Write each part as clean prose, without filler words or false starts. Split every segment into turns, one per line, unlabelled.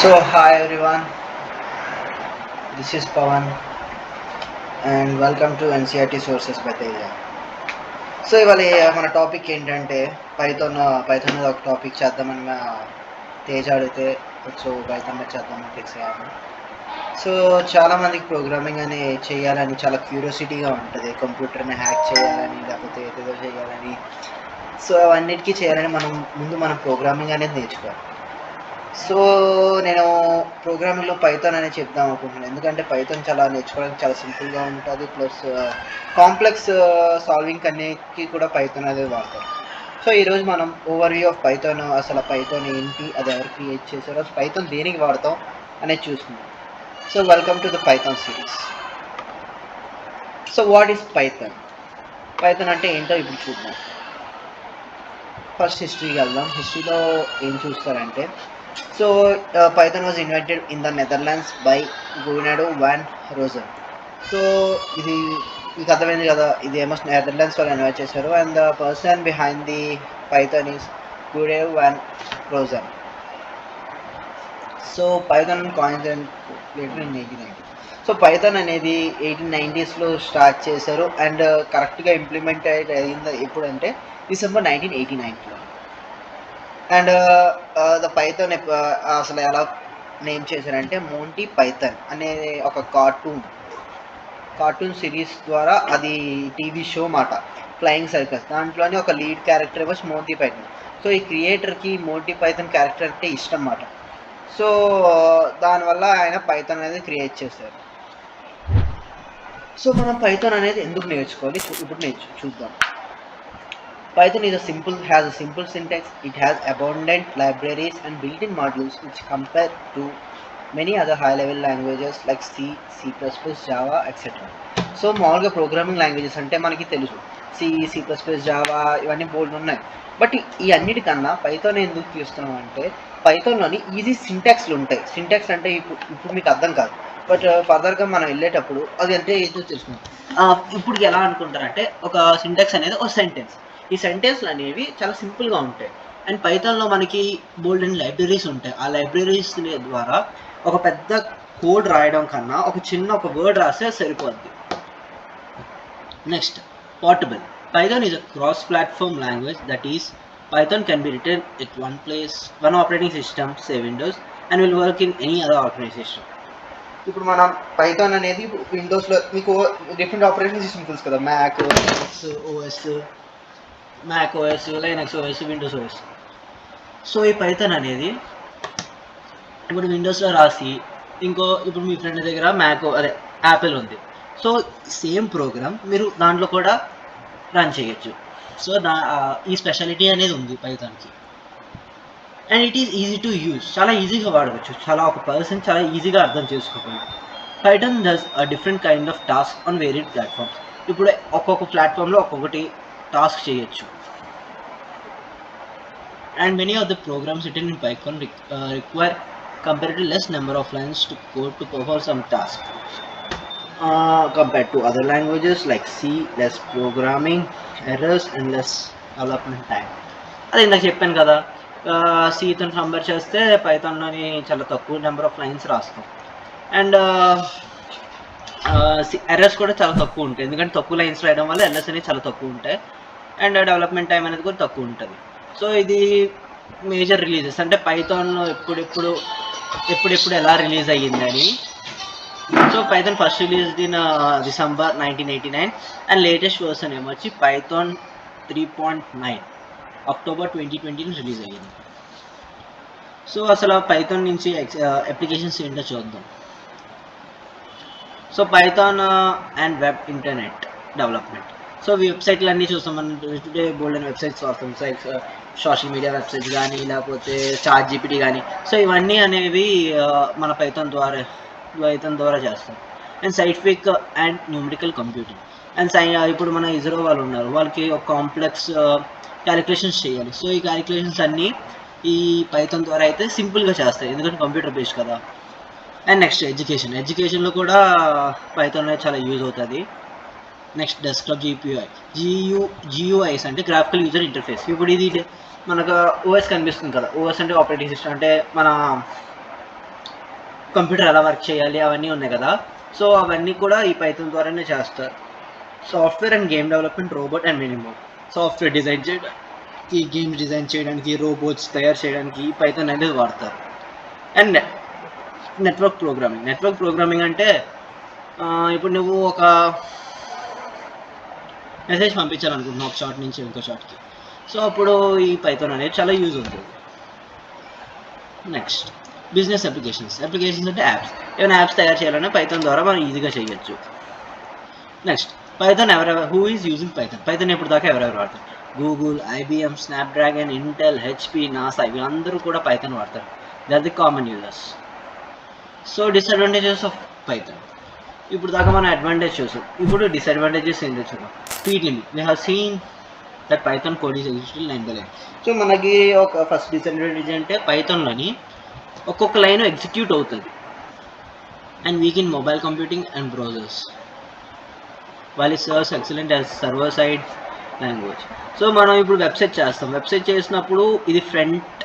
So hi everyone, this is Pawan and welcome to NCERT sources by TEJA. So ఇవాళ మన topic ఏంటంటే Python మీద ఒక topic చేద్దామని తేజ అడిగితే సో పైథాన్ మీద చేద్దామని ఫిక్స్ అయ్యాము. సో చాలామందికి ప్రోగ్రామింగ్ అని చేయాలని చాలా క్యూరియాసిటీగా ఉంటుంది, కంప్యూటర్ని హ్యాక్ చేయాలని లేకపోతే ఏదేదో చేయాలని. సో అవన్నిటికీ చేయాలని మనం ప్రోగ్రామింగ్ అనేది నేర్చుకోవాలి. సో నేను ప్రోగ్రామింగ్లో పైథాన్ అనేది చెప్దాం అనుకుంటున్నాను, ఎందుకంటే పైథాన్ చాలా నేర్చుకోవడానికి చాలా సింపుల్గా ఉంటుంది, ప్లస్ కాంప్లెక్స్ సాల్వింగ్ అన్నిటికీ కూడా పైథాన్ అనేది వాడతారు. సో ఈరోజు మనం ఓవర్వ్యూ ఆఫ్ పైథాన్, అసలు పైథాన్ ఏంటి, అది ఎవరు క్రియేట్ చేశారో, పైథాన్ దేనికి వాడతాం అనేది చూసుకుందాం. So welcome to the Python series. So what is Python? Python అంటే ఏంటో ఇప్పుడు చూద్దాం. ఫస్ట్ హిస్టరీకి వెళ్దాం. హిస్టరీలో ఏం చూస్తారంటే, so Python was invented in the Netherlands by Guido van Rossum. So ఇది మీకు అర్థమైంది కదా, ఇది ఏమో నెదర్లాండ్స్ వాళ్ళు ఇన్వైట్ చేశారు, and the person behind the Python is Guido van Rossum. So Python coins and later in 1890. So Python అనేది 1890స్లో స్టార్ట్ చేశారు, అండ్ కరెక్ట్గా ఇంప్లిమెంట్ అయింది ఎప్పుడంటే డిసెంబర్ 1989లో. అండ్ ద పైథాన్ అసలు ఎలా నేమ్ చేశారంటే మోంటీ పైథాన్ అనే ఒక కార్టూన్ సిరీస్ ద్వారా, అది టీవీ షో మాట, ఫ్లయింగ్ సర్కస్. దాంట్లోనే ఒక లీడ్ క్యారెక్టర్ వచ్చి మోంటీ పైథాన్. సో ఈ క్రియేటర్కి మోంటీ పైథాన్ క్యారెక్టర్ అంటే ఇష్టం అన్నమాట. సో దానివల్ల ఆయన పైథాన్ అనేది క్రియేట్ చేశారు. సో మనం పైథాన్ అనేది ఎందుకు నేర్చుకోవాలి ఇప్పుడు చూద్దాం. Python has a simple syntax. It has abundant libraries and built-in modules which compare to many other high-level languages like C, C++, Java, etc. So మామూలుగా ప్రోగ్రామింగ్ లాంగ్వేజెస్ అంటే మనకి తెలుసు, C++, జావా ఇవన్నీ బోల్డ్ ఉన్నాయి. బట్ ఈ అన్నిటికన్నా పైథాన్ ఎందుకు తీస్తున్నాం అంటే, పైథాన్లోని ఈజీ సింటాక్స్లు ఉంటాయి. సింటాక్స్ అంటే ఇప్పుడు మీకు అర్థం కాదు, బట్ ఫర్దర్గా మనం వెళ్ళేటప్పుడు అది అంటే ఏదో తెలుసుకుంటాం. ఇప్పుడు ఎలా అనుకుంటారంటే, ఒక సింటాక్స్ అనేది ఒక సెంటెన్స్. ఈ సెంటెన్స్లు అనేవి చాలా సింపుల్గా ఉంటాయి, అండ్ పైథాన్లో మనకి బోల్డ్ అండ్ లైబ్రరీస్ ఉంటాయి. ఆ లైబ్రరీస్ ద్వారా ఒక పెద్ద కోడ్ రాయడం కన్నా ఒక వర్డ్ రాస్తే సరిపోద్ది. Next, portable. Python is a cross-platform language, that is, Python can be written at one operating system, say Windows, and will work in any other operating system. ఇప్పుడు మనం పైథాన్ అనేది విండోస్లో మీకు డిఫరెంట్ ఆపరేటింగ్ సిస్టమ్ తెలుసు కదా, Mac OS, Linux OS, Windows OS. So ఈ Python అనేది ఇప్పుడు విండోస్లో రాసి, ఇప్పుడు మీ ఫ్రెండ్ దగ్గర యాపిల్ ఉంది, సో సేమ్ ప్రోగ్రామ్ మీరు దాంట్లో కూడా రన్ చేయొచ్చు. సో ఈ స్పెషాలిటీ అనేది ఉంది పైథాన్కి, and it is easy to use. చాలా ఈజీగా వాడవచ్చు, ఒక పర్సన్ చాలా ఈజీగా అర్థం చేసుకోగలరు. Python does a different kind of task on varied platforms. ఇప్పుడు ఒక్కొక్క ప్లాట్ఫామ్లో ఒక్కొక్కటి టాస్క్ చేయొచ్చు, and many of the programs written in Python require comparatively less number of lines to code to perform some task compared to other languages like C. Less programming errors and less development time. అది ఇందాక చెప్పాను కదా, Cతో compare చేస్తే పైథాన్లోని చాలా తక్కువ number of lines రాస్తాం, and errors కూడా చాలా తక్కువ ఉంటాయి, ఎందుకంటే తక్కువ లైన్స్ రాయడం వల్ల ఎర్రర్స్ అనేవి చాలా తక్కువ ఉంటాయి, అండ్ డెవలప్మెంట్ టైం అనేది కూడా తక్కువ ఉంటుంది. సో ఇది మేజర్ రిలీజెస్ అంటే పైథాన్ ఎప్పుడెప్పుడు ఎలా రిలీజ్ అయ్యిందని. So Python first released in December 1989, and latest version ఏమొచ్చి పైథాన్ 3.9 అక్టోబర్ 2020 రిలీజ్ అయ్యింది. సో అసలు పైథాన్ నుంచి అప్లికేషన్స్ ఏంటో చూద్దాం. So Python and web internet development. So వెబ్సైట్లు అన్నీ చూస్తాం మనం టుడే, బోల్డ్ అండ్ వెబ్సైట్స్ వాడతాం, సోషల్ మీడియా వెబ్సైట్స్ కానీ లేకపోతే చాట్ జీపీటీ కానీ. సో ఇవన్నీ అనేవి మన పైథాన్ ద్వారా చేస్తాం. And scientific and numerical computing. And ఇప్పుడు మన ఇస్రో వాళ్ళు ఉన్నారు, వాళ్ళకి ఒక కాంప్లెక్స్ క్యాలిక్యులేషన్స్ చేయాలి. సో ఈ క్యాలిక్యులేషన్స్ అన్నీ ఈ పైథాన్ ద్వారా అయితే సింపుల్గా చేస్తాయి, ఎందుకంటే కంప్యూటర్ బేస్డ్ కదా. అండ్ నెక్స్ట్ ఎడ్యుకేషన్లో కూడా పైథాన్ అనేది చాలా యూజ్ అవుతుంది. నెక్స్ట్ డెస్క్టాప్ GUIs అంటే గ్రాఫికల్ యూజర్ ఇంటర్ఫేస్. ఇప్పుడు ఇది మనకు ఓఎస్ కనిపిస్తుంది కదా, ఓఎస్ అంటే ఆపరేటింగ్ సిస్టమ్, అంటే మన కంప్యూటర్ ఎలా వర్క్ చేయాలి అవన్నీ ఉన్నాయి కదా. సో అవన్నీ కూడా ఈ పైథాన్ ద్వారానే చేస్తారు. Software and game development, robot and minimum. Software design చేయడానికి, గేమ్స్ డిజైన్ చేయడానికి, రోబోట్స్ తయారు చేయడానికి ఈ పైథాన్ అనేది వాడతారు. అండ్ నెట్వర్క్ ప్రోగ్రామింగ్ అంటే ఇప్పుడు నువ్వు ఒక మెసేజ్ పంపించాలనుకుంటున్నావు ఒక షాట్ నుంచి ఇంకో షాట్కి. సో అప్పుడు ఈ పైథాన్ అనేది చాలా యూజ్ అవుతుంది. నెక్స్ట్ బిజినెస్ అప్లికేషన్స్ అంటే యాప్స్. ఏమైనా యాప్స్ తయారు చేయాలన్నా పైథాన్ ద్వారా మనం ఈజీగా చేయొచ్చు. Next Python who is using Python ఎప్పుడు దాకా ఎవరెవరు వాడతారు? Google, IBM, Snapdragon, Intel, HP, NASA వీళ్ళందరూ కూడా పైథాన్ వాడతారు. They are the common users. So disadvantages of Python. ఇప్పుడు దాకా మనం అడ్వాంటేజ్ చూసాం, ఇప్పుడు డిసడ్వాంటేజెస్ ఏంటో చూద్దాం. Speed limit. We have seen that Python code is existing line by line. So మనకి ఒక ఫస్ట్ డిసడ్వాంటేజ్ అంటే పైథాన్లోని ఒక్కొక్క లైన్ ఎగ్జిక్యూట్ అవుతుంది. And weak in mobile computing and browsers while it serves excellent as server side language. So మనం ఇప్పుడు website చేస్తాం. Website చేసినప్పుడు ఇది ఫ్రంట్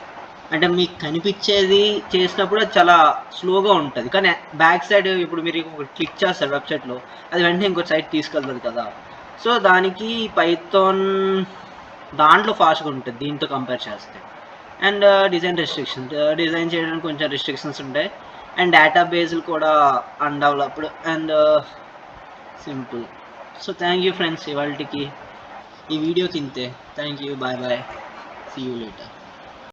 అంటే మీకు కనిపించేది చేసినప్పుడు అది చాలా స్లోగా ఉంటుంది. కానీ బ్యాక్ సైడ్ ఇప్పుడు మీరు క్లిక్ చేస్తారు వెబ్సైట్లో, అది వెంటనే ఇంకో సైట్ తీసుకెళ్తుంది కదా. సో దానికి పైథాన్ దాంట్లో ఫాస్ట్గా ఉంటుంది దీంతో కంపేర్ చేస్తే. అండ్ డిజైన్ చేయడానికి కొంచెం రిస్ట్రిక్షన్స్ ఉంటాయి. అండ్ డేటాబేస్లు కూడా undeveloped and simple. So thank you friends, ఇవాళకి ఈ వీడియోకి ఇంతే. Thank you, bye bye, see you later.